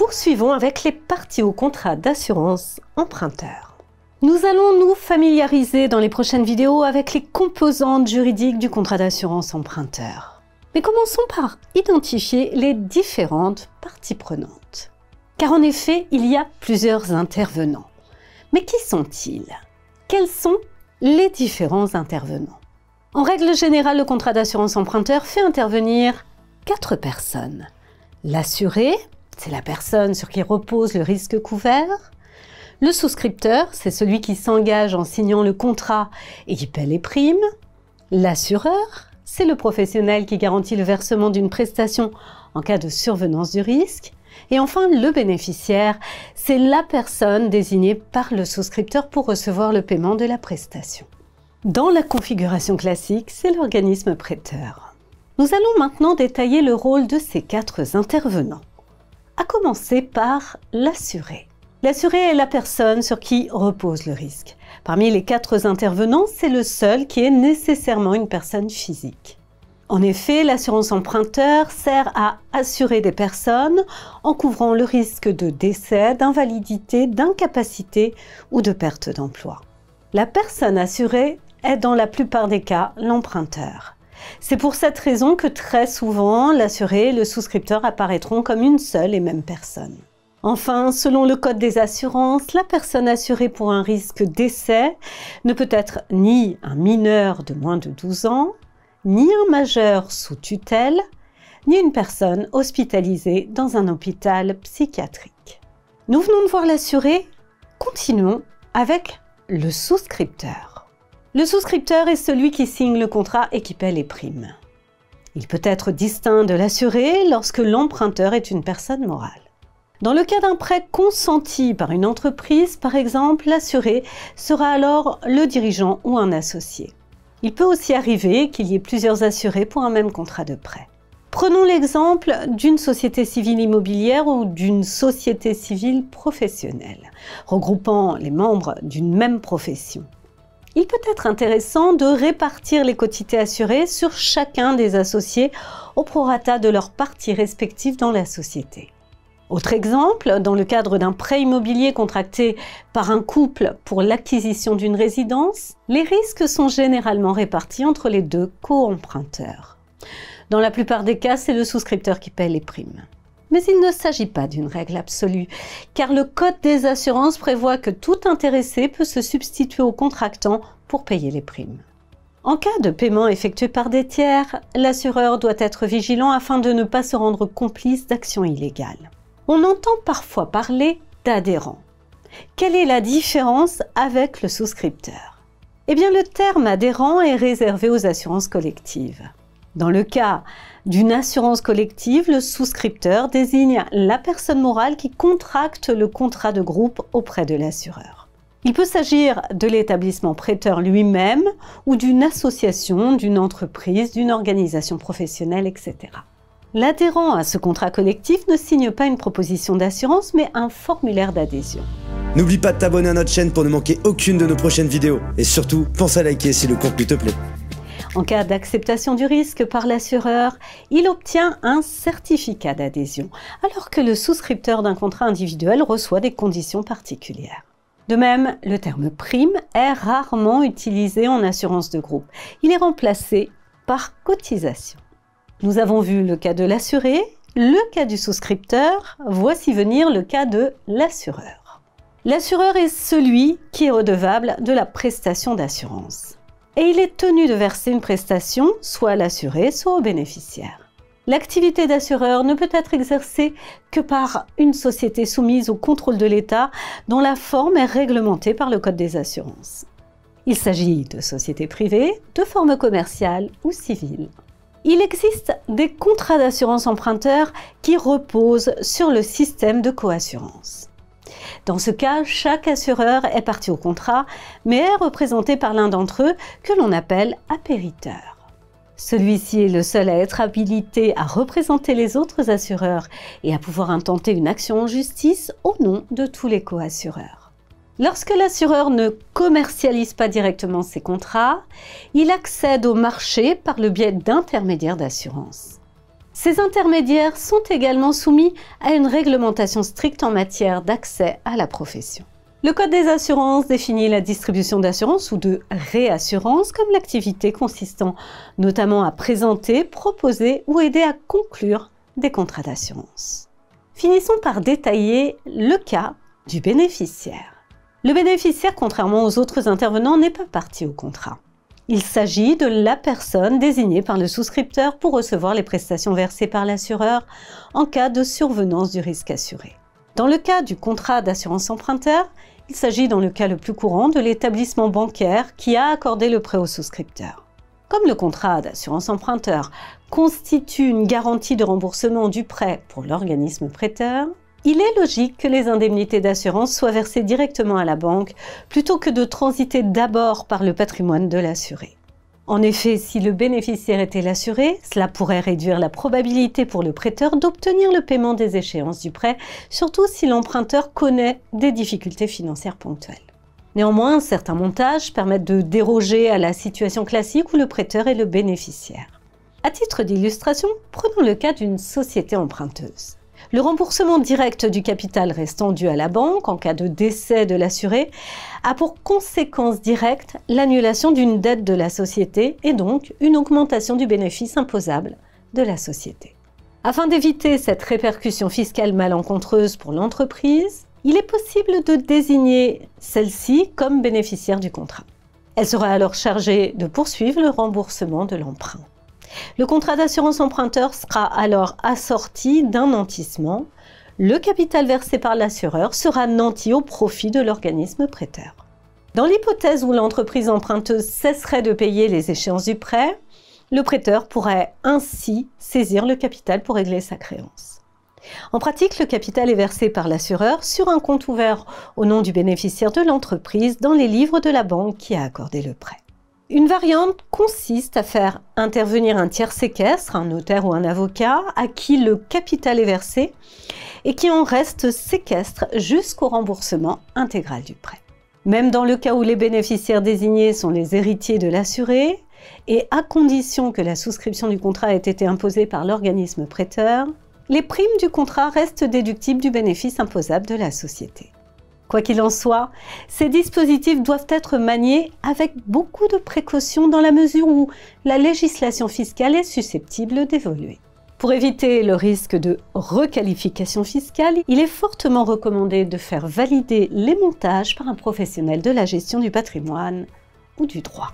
Poursuivons avec les parties au contrat d'assurance emprunteur. Nous allons nous familiariser dans les prochaines vidéos avec les composantes juridiques du contrat d'assurance emprunteur. Mais commençons par identifier les différentes parties prenantes. Car en effet, il y a plusieurs intervenants. Mais qui sont-ils? Quels sont les différents intervenants? En règle générale, le contrat d'assurance emprunteur fait intervenir 4 personnes. L'assuré, c'est la personne sur qui repose le risque couvert. Le souscripteur, c'est celui qui s'engage en signant le contrat et qui paie les primes. L'assureur, c'est le professionnel qui garantit le versement d'une prestation en cas de survenance du risque. Et enfin, le bénéficiaire, c'est la personne désignée par le souscripteur pour recevoir le paiement de la prestation. Dans la configuration classique, c'est l'organisme prêteur. Nous allons maintenant détailler le rôle de ces 4 intervenants. À commencer par l'assuré. L'assuré est la personne sur qui repose le risque. Parmi les 4 intervenants, c'est le seul qui est nécessairement une personne physique. En effet, l'assurance emprunteur sert à assurer des personnes en couvrant le risque de décès, d'invalidité, d'incapacité ou de perte d'emploi. La personne assurée est dans la plupart des cas l'emprunteur. C'est pour cette raison que très souvent, l'assuré et le souscripteur apparaîtront comme une seule et même personne. Enfin, selon le Code des assurances, la personne assurée pour un risque décès ne peut être ni un mineur de moins de 12 ans, ni un majeur sous tutelle, ni une personne hospitalisée dans un hôpital psychiatrique. Nous venons de voir l'assuré, continuons avec le souscripteur. Le souscripteur est celui qui signe le contrat et qui paie les primes. Il peut être distinct de l'assuré lorsque l'emprunteur est une personne morale. Dans le cas d'un prêt consenti par une entreprise, par exemple, l'assuré sera alors le dirigeant ou un associé. Il peut aussi arriver qu'il y ait plusieurs assurés pour un même contrat de prêt. Prenons l'exemple d'une société civile immobilière ou d'une société civile professionnelle, regroupant les membres d'une même profession. Il peut être intéressant de répartir les quotités assurées sur chacun des associés au prorata de leurs parties respectives dans la société. Autre exemple, dans le cadre d'un prêt immobilier contracté par un couple pour l'acquisition d'une résidence, les risques sont généralement répartis entre les 2 co-emprunteurs. Dans la plupart des cas, c'est le souscripteur qui paie les primes. Mais il ne s'agit pas d'une règle absolue, car le Code des assurances prévoit que tout intéressé peut se substituer au contractant pour payer les primes. En cas de paiement effectué par des tiers, l'assureur doit être vigilant afin de ne pas se rendre complice d'actions illégales. On entend parfois parler d'adhérent. Quelle est la différence avec le souscripteur? Eh bien, le terme adhérent est réservé aux assurances collectives. Dans le cas d'une assurance collective, le souscripteur désigne la personne morale qui contracte le contrat de groupe auprès de l'assureur. Il peut s'agir de l'établissement prêteur lui-même ou d'une association, d'une entreprise, d'une organisation professionnelle, etc. L'adhérent à ce contrat collectif ne signe pas une proposition d'assurance, mais un formulaire d'adhésion. N'oublie pas de t'abonner à notre chaîne pour ne manquer aucune de nos prochaines vidéos. Et surtout, pense à liker si le contenu te plaît. En cas d'acceptation du risque par l'assureur, il obtient un certificat d'adhésion, alors que le souscripteur d'un contrat individuel reçoit des conditions particulières. De même, le terme prime est rarement utilisé en assurance de groupe. Il est remplacé par cotisation. Nous avons vu le cas de l'assuré, le cas du souscripteur, voici venir le cas de l'assureur. L'assureur est celui qui est redevable de la prestation d'assurance. Et il est tenu de verser une prestation soit à l'assuré, soit au bénéficiaire. L'activité d'assureur ne peut être exercée que par une société soumise au contrôle de l'État dont la forme est réglementée par le Code des assurances. Il s'agit de sociétés privées, de forme commerciale ou civile. Il existe des contrats d'assurance emprunteur qui reposent sur le système de coassurance. Dans ce cas, chaque assureur est partie au contrat, mais est représenté par l'un d'entre eux que l'on appelle appériteur. Celui-ci est le seul à être habilité à représenter les autres assureurs et à pouvoir intenter une action en justice au nom de tous les coassureurs. Lorsque l'assureur ne commercialise pas directement ses contrats, il accède au marché par le biais d'intermédiaires d'assurance. Ces intermédiaires sont également soumis à une réglementation stricte en matière d'accès à la profession. Le Code des assurances définit la distribution d'assurance ou de réassurance comme l'activité consistant notamment à présenter, proposer ou aider à conclure des contrats d'assurance. Finissons par détailler le cas du bénéficiaire. Le bénéficiaire, contrairement aux autres intervenants, n'est pas partie au contrat. Il s'agit de la personne désignée par le souscripteur pour recevoir les prestations versées par l'assureur en cas de survenance du risque assuré. Dans le cas du contrat d'assurance emprunteur, il s'agit dans le cas le plus courant de l'établissement bancaire qui a accordé le prêt au souscripteur. Comme le contrat d'assurance emprunteur constitue une garantie de remboursement du prêt pour l'organisme prêteur, il est logique que les indemnités d'assurance soient versées directement à la banque plutôt que de transiter d'abord par le patrimoine de l'assuré. En effet, si le bénéficiaire était l'assuré, cela pourrait réduire la probabilité pour le prêteur d'obtenir le paiement des échéances du prêt, surtout si l'emprunteur connaît des difficultés financières ponctuelles. Néanmoins, certains montages permettent de déroger à la situation classique où le prêteur est le bénéficiaire. À titre d'illustration, prenons le cas d'une société emprunteuse. Le remboursement direct du capital restant dû à la banque en cas de décès de l'assuré a pour conséquence directe l'annulation d'une dette de la société et donc une augmentation du bénéfice imposable de la société. Afin d'éviter cette répercussion fiscale malencontreuse pour l'entreprise, il est possible de désigner celle-ci comme bénéficiaire du contrat. Elle sera alors chargée de poursuivre le remboursement de l'emprunt. Le contrat d'assurance emprunteur sera alors assorti d'un nantissement. Le capital versé par l'assureur sera nanti au profit de l'organisme prêteur. Dans l'hypothèse où l'entreprise emprunteuse cesserait de payer les échéances du prêt, le prêteur pourrait ainsi saisir le capital pour régler sa créance. En pratique, le capital est versé par l'assureur sur un compte ouvert au nom du bénéficiaire de l'entreprise dans les livres de la banque qui a accordé le prêt. Une variante consiste à faire intervenir un tiers séquestre, un notaire ou un avocat, à qui le capital est versé et qui en reste séquestre jusqu'au remboursement intégral du prêt. Même dans le cas où les bénéficiaires désignés sont les héritiers de l'assuré, et à condition que la souscription du contrat ait été imposée par l'organisme prêteur, les primes du contrat restent déductibles du bénéfice imposable de la société. Quoi qu'il en soit, ces dispositifs doivent être maniés avec beaucoup de précaution dans la mesure où la législation fiscale est susceptible d'évoluer. Pour éviter le risque de requalification fiscale, il est fortement recommandé de faire valider les montages par un professionnel de la gestion du patrimoine ou du droit.